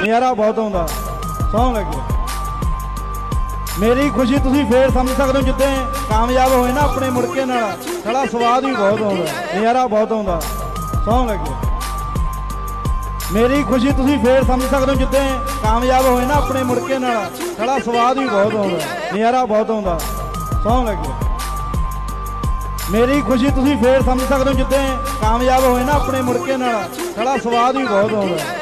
ਨਜ਼ਾਰਾ ਬਹੁਤ ਆਉਂਦਾ ਸੌਂ ਲੱਗੇ। ਮੇਰੀ ਖੁਸ਼ੀ ਤੁਸੀਂ ਫੇਰ ਸਮਝ ਸਕਦੇ ਹੋ ਜਿੱਦਾਂ ਕਾਮਯਾਬ ਹੋਏ ਨਾ ਆਪਣੇ ਮੁੜਕੇ ਨਾਲ, ਸਾਲਾ ਸਵਾਦ ਵੀ ਬਹੁਤ ਆਉਂਦਾ, ਨਜ਼ਾਰਾ ਬਹੁਤ ਆਉਂਦਾ ਸੌਂ ਲੱਗੇ। ਮੇਰੀ ਖੁਸ਼ੀ ਤੁਸੀਂ ਫੇਰ ਸਮਝ ਸਕਦੇ ਹੋ ਜਿੱਦਾਂ ਕਾਮਯਾਬ ਹੋਏ ਨਾ ਆਪਣੇ ਮੁੜਕੇ ਨਾਲ, ਸਾਲਾ ਸਵਾਦ ਵੀ ਬਹੁਤ ਆਉਂਦਾ, ਨਜ਼ਾਰਾ ਬਹੁਤ ਆਉਂਦਾ ਸੌਂ ਲੱਗੇ। ਮੇਰੀ ਖੁਸ਼ੀ ਤੁਸੀਂ ਫੇਰ ਸਮਝ ਸਕਦੇ ਹੋ ਜਿੱਦਾਂ ਕਾਮਯਾਬ ਹੋਏ ਨਾ ਆਪਣੇ ਮੁੜਕੇ ਨਾਲ, ਸਾਲਾ ਸਵਾਦ ਵੀ ਬਹੁਤ ਆਉਂਦਾ।